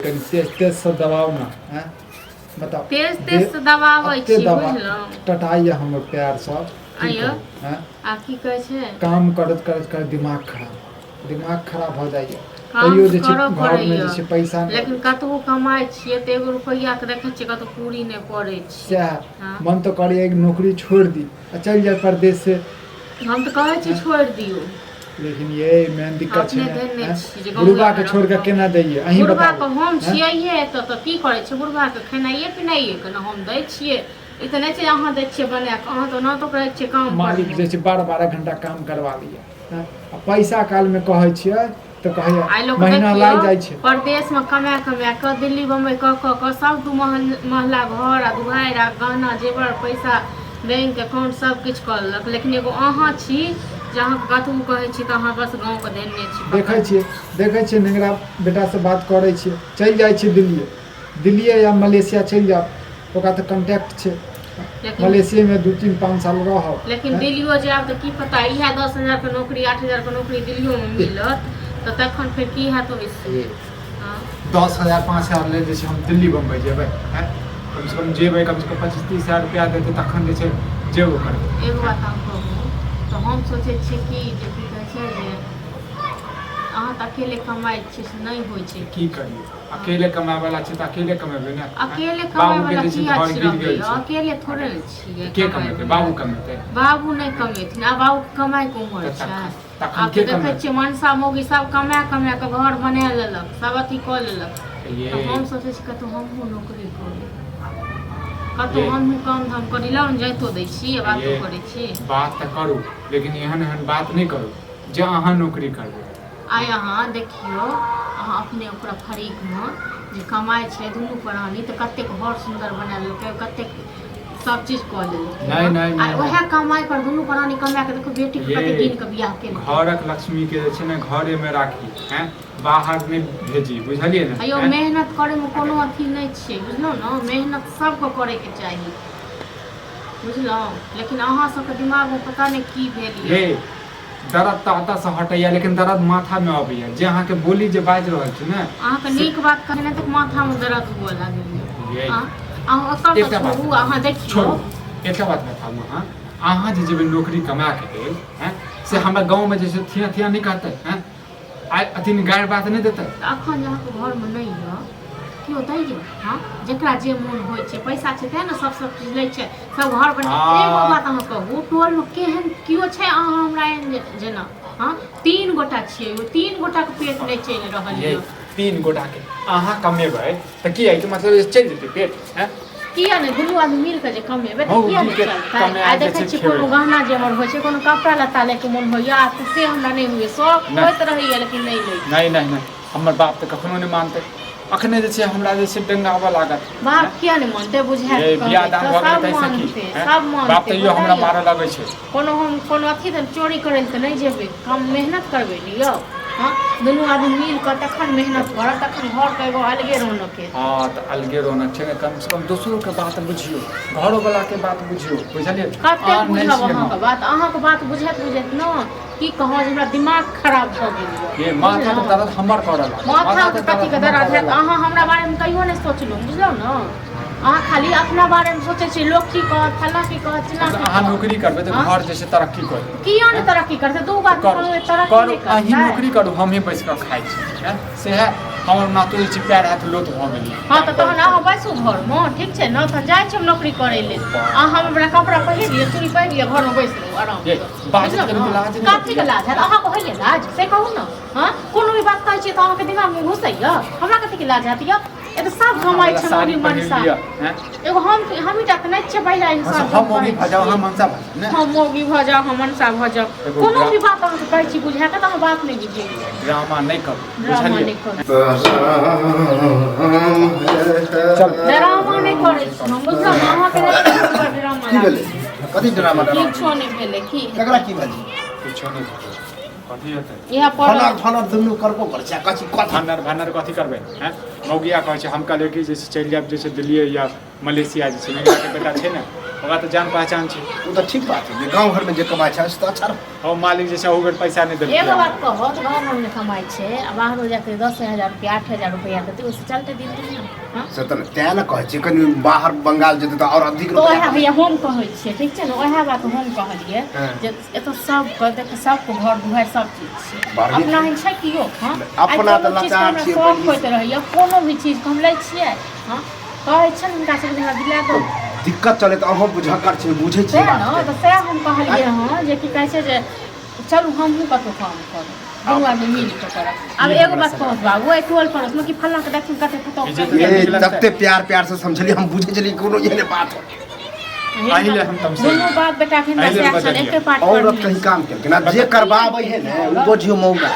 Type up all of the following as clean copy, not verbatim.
तेज तेज से दबाव ना हैं बताओ तेज तेज से दबाबै छी बुझलौं टटाइए हमर पैर सब आइयो हैं आ की कहै छै काम करत करत कर दिमाग खराब हो जाइए काम तैयो जे छै करऽ घर में जे छै पड़ैया पैसा नहीं लेकिन कतबो कमाइ छियै तऽ एगो रुपैया के देखै छियै कतौ पूरी नहि पड़ै छै सएह मन तो करैए एक नौकरी छोड़ दी आ चल जाए परदेश से हम तऽ कहै छी छोड़ दियौ लेकिन ये मेन दिक्कत छै अपने देने ना छी जे बुढ़बा के छोड़ के केना दैये अहीं बुढ़बा बताओ के हम छियैहे एतऽ तऽ की करै छै बुढ़बा के खेनाइये पिनाइये के ने हम दै छियै ई तऽ नहि छै अहाँ दै छियै बना कऽ अहाँ तऽ ओनाहितो करै छियै काम मालिक जे छै 12 घंटा काम करवा लिया आ पैसा काल में कहै छियै तऽ कहैया आइ लोग महीना लागि जाइ छै परदेश में कमा कऽ दिल्ली बम्बई कऽ सब दू महला घर आ दुआरि आ गहना जेवर पैसा बैंक अकाउंट सब किछु कऽ लेलक लेकिन एगो अहाँ छी जे अहाँ कतबो कहै छी तऽ अहाँ बस गाँव के देने छी देखै छियै नेंगरा बेटा से बात करै छियै चलि जाइ छियै दिल्ली या मलेशिया चलि जाओ ओकरा तऽ कॉन्टैक्ट छै मलेशिया में 2-3-5 साल रहब लेकिन दिल्लियो जायब तऽ की पता इएह 10,000 के नौकरी 8,000 के नौकरी दिल्लियो में मिलत तऽ तखन फेर की हैत ओहिसँ 10,000 5,000 ले जे छै हम दिल्ली बम्बई जेबै कम से कम जेबै कम से कम 25-30 हजार रुपया देतै तखन जे छै जेबो करबै एगो बात हम कहू तऽ हम सोचै छियै कि जे की कहै छै जे अहाँ तऽ अकेले कमाइ छियै से नहीं होइ छै की करिए अकेले कमाए वाला छै तऽ अकेले कमेबै ना अकेले कमाए वाला किया छियै अकेले थोड़े न छियै के कमेतै बाबू कमेतै बाबू नहीं कमेथिन आ बाबू कमाई के उमर छै आब तऽ देखै छियै मनसा मौगी सब कमा कऽ घर बना लेलक सब अथी कऽ लेलक तऽ हम सोचै छी कतौ हमहूँ नौकरी करी कतौ हमहूँ काम धाम करी ला जाइतो दै छी बातो करै छी बात तऽ करू लेकिन एहन बात नहीं करू जे अहाँ नौकरी करबै आइ अहाँ देखियौ अहाँ अपने ओकरा फरीक में जे कमाइ छै दुनू प्राणी तऽ कतेक घर सुंदर बना लेलकै कतेक सब चीज कऽ लेलकै नहीं आ ओहे कमाइ पर दुनू प्राणी कमा के देखो बेटी के कते दिन के बियाह केलकै घरक लक्ष्मी के जे छै ने घरे में राखी हैं बाहर नहीं भेजी बुझलिए ना अयो मेहनत करे में कोनो अथी नहीं छै बुझलौ ना मेहनत सबके करे के चाही बुझलौ लेकिन अहाँ सबके दिमाग में पता नहीं की भेल ये दर्द तऽ अतऽ से हटैया लेकिन दर्द माथा में अबैया जे अहाँ के बोली जे बाजि रहल छी ने अहाँ के नीक बात कहने तक माथा में दर्द हुआ लागल अहाँ ओकर तऽ छोड़ू अहाँ देखियौ एकटा बात बताउ अहाँ जे जेबै नौकरी कमा के लेल हैं से हमरा गांव में जे छै थिया नहीं कहतै हैं आइ अथी गारि बात नहीं देतै अखन अहाँ के घर में नहीं है क्यों दैये हां जेकरा जे मोन होय छै पैसा छै तें ने सब चीज लै छै सब घर बना एगो बात अहाँ कहू टोल में केहन कियो छै अहाँ हमरा जेना हां 3 गोटा छियै ओ 3 गोटा के पेट नहीं चल रहल है 3 गोटा के अहाँ कमेबै तऽ की है कि मतलब चल जेतै पेट हैं किया नहीं दुनू आदमी मिल के जे कमेबै तऽ किया नहीं चलतै आ देखै छी कोनो गहना जेवर होइ छै कोनो कपड़ा लत्ता ले के मोन होइया से हमरा नहीं हुए सब होइत रहैया लेकिन नहीं हमर बाप तऽ कखनो नहीं मानतै अखने जे छै हमरा जे छै डंगावा लागत बाप किया नहीं मानते बुझाय बियाह दान भऽ गेलै तैसे की सब मानते बाप तऽ यो हमरा मारऽ लगै छै कोनो अथी तऽ चोरी करै तऽ नहीं जेबै काम मेहनत करबै ने यौ हां दुनू आदमी मिल कऽ तखन मेहनत करब तखन घर के एगो अलगे रौनक है हां तऽ अलगे रौनक छै कम से कम दोसरो के बात बुझियो घरो वाला के बात बुझियो बुझलिए कते बुझब अहाँ के बात बुझैत न की कहूँ हमरा दिमाग खराब भऽ गेल ये माथा के दर्द हमर करल माथा के कथी के दर्द है अहाँ हमरा बारे में कहियो नहीं सोचलहुँ बुझलौ न अहाँ खाली अपना बारे में सोचे छी लोग की कहत फला की कहत चिल्ला अहाँ नौकरी करबै तऽ घर जैसे तरक्की करबै किया नहीं तरक्की करते दो बात तरक्की नहीं करते अहीं नौकरी करू हम ही बैस कऽ खाइ छी से है हमर नातू छी पैर हाथ लोट भऽ गेली हां तऽ तहन अहाँ बैसू घर में ठीक छै न तऽ जाइ छी हम नौकरी करे लेल अहाँ हमरा कपड़ा पहिर लिअ चूड़ी पहिर लिअ घर में बैस रहू आराम से बाज के लाज कथी के लाज है अहाँ कहैया लाज से कहू न हां कोनो भी बात कहै छी तऽ अहाँ के दिमाग में घुसैया हमरा कथी के लाज हैत या ए तऽ सब कमाई छै मोगी मनसा एगो हम ही जात नहीं छै पहिला इंसान हम मोगी भजाओ हम मनसा भजाओ हम मोगी भजाओ हम मनसा भजाओ कोनो भी बात अहाँ कहै छी बुझा के तऽ बात नहीं बुझिए ड्रामा नहीं करू बुझलिए चल ड्रामा नहीं करै छी हम बुझलौ अहाँ के ड्रामा की भेलै कथि ड्रामा किछो नहीं भेलै की एकरा की भेलै किछो नहीं भेलै कथि हेतै इहा फनर दुनू करबो कर छै कथि फनर कथि करबै हैं मौगिया कहै छै हम कहलिए कि जे चलि जाब जे छै दिल्ली या मलेशिया जे छै नेगरा के बेटा छै ने ओकरा तो जान पहचान छै वो तो ठीक बात है गांव घर में जे कमाई छै तो अच्छा रह और मालिक जैसे हो गए पैसा नहीं देते एगो बात कहो तो गाँव घर में कमाई छे आ बाहर जाके 10,000 रुपया 8,000 रुपया देते उससे चलते दिन दुनिया हाँ से तो तै न कहै छै कनी बाहर बंगाल जेते तो और अधिक तो रुपया वह भैया हम कहै छियै ठीक छै ने वह बात हम कहलियै हाँ। जे एतो सब के देख सबको घर दुआर सब चीज छै बाहरी अपना ही छै कि यो हाँ अपना तऽ लाचार छियै सब पहिले होइत रहैया कोनो भी चीज हम लै छियै हाँ कहै छै हुनका सबके हमरा दिला दो दिक्कत चले तो अहाँ बुझकर छै बुझै छियै सएह बात ने के। तऽ सएह हम कहलियै हँ जे की कहै छै जे चलू हमहूँ कतहु काम करब दुनू आदमी मिल कऽ करब आब एगो बात कहत बाबू ओहि टोल पड़ोस में कि फल्लाँ के देखिन कते पुतौ तते प्यार से समझलिए हम बुझे चली कोनो एहने बात हो अहिले हम तुमसे दुनू बाप बेटा के अहिले नशा बदलिए। एके पार्ट औरत पर कहीं काम करके ना जे करवाबै है ना वो बुझियो मौगा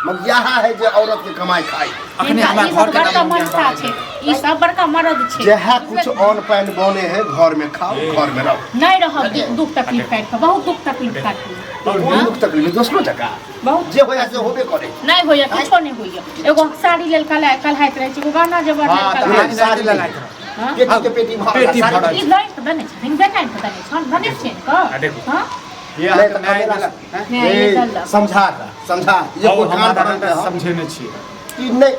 मग यहाँ है जे औरत के कमाई खाई अखने हमरा घर के बड़का नाम मस्ता छै ई सब बड़का मर्द छै जहाँ कुछ ऑन पैन बने है घर में खाओ घर में रहो नहीं रहब दुख तकलीफ काटि कऽ बहुत दुख तकलीफ काटि और कोई दुख तकलीफ दोसरो जगह बहुत जे होया से होबे करे नहीं होइए किछो नहीं होइए एगो साड़ी लेल कलहाइत रहै छै एगो गाना जबर लेल हाँ, कलहाइत तऽ साड़ी लाइट हाँ? पेटी के पेटी पेटी भरल भरल। ई नहीं तऽ देने छथिन देखाइ तऽ देने छन देने छियै आ ने देखू। हाँ ये नहीं अहाँके तो न्याय कमेला हैं? न्याय देलक। समझा ये और कोई कान हमारा भरल बेटा है समझेने छियै कि नहीं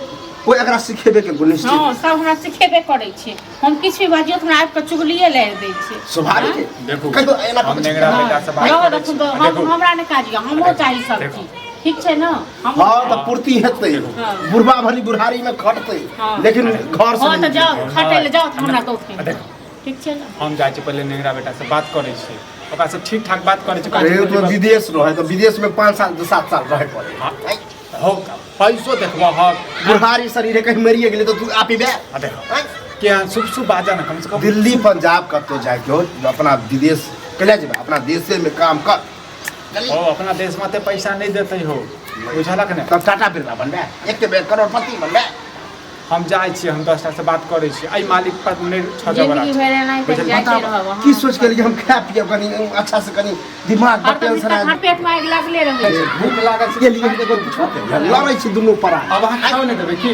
कोई एकरा सिखेबे के गुण निश्चित हाँ सब हमरा सिखेबे करै छै हम किछु भी बाजियो तऽ हमरा आबि कऽ चुगलिए लारि दै छै स्वाभाविक है देखू कहियो एना हम करै छै। नेगरा बेटा से बात रहो करै देखू छी तऽ आ देखू हमरा नहि काज हमरो चाही सब देखू। चीज ठीक छै ने हाँ तो पूर्ति हेतै हाँ। बुढ़बा भली बुढ़ारी में खटतै हाँ। लेकिन घर से हाँ तऽ नहीं जाओ खटै लए जाओ तऽ हमरा तऽ आ उठै देखू ठीक छै ने हम जाइ छी पहिले नेगरा बेटा से बात करै छी ओकरा से ठीक ठाक बात करै छी रहे तो विदेश रहे तो विदेश में 5 साल 7 साल रहे पड़े हाँ। हो पैसो देखबो ह बुढ़ारी शरीर कहीं मरिए गेले तो तू आपी बे आ देखो कि यहाँ शुभ शुभ बाजा ना कम से कम दिल्ली पंजाब कतो जाके हो अपना विदेश कले जेबे अपना देशे में काम कर ओ अपना देश में ते पैसा नहीं देते हो बुझलक ने तब टाटा बिरला बनबे एक के बे करोड़पति बनबे हम जाइ छी हम 10टा से बात करै छी आई मालिक पर नहीं छजबरा जिंदगी भर एनाही तऽ जाइते रहब हाँ। की सोच के लिए हम खा पिए कनी अच्छा से कनी दिमाग हर पर टेंशन हर आ पेट में आगि लागले रहै छै भूख लागल के लिए देखो छोटे लड़ै छी दुनू परा अब अहाँ खाओ नहीं देबै की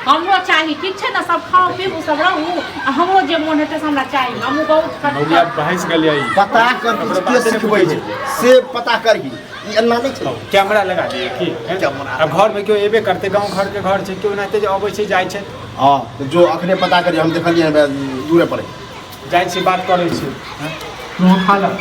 हमरो चाही ठीक छै ने सब खाओ पीबू सब रहू आ हमरो जे मोन हेतै से हमरा चाही हमहूँ बहुत मौलिया भैंस गेलियै पता कर के सिखबै छै से पता करही ई अन्ना नहीं छै कैमरा लगा दिए की हैं? कैमरा। अब घर में क्यों एबे करते गांव घर के घर छै क्यों नहीं जे अबै छै जाइ छै हां तो जो अखने पता करी हम देखलिए दूरे पड़े जाइ छी बात करै छी हैं? तू खा ल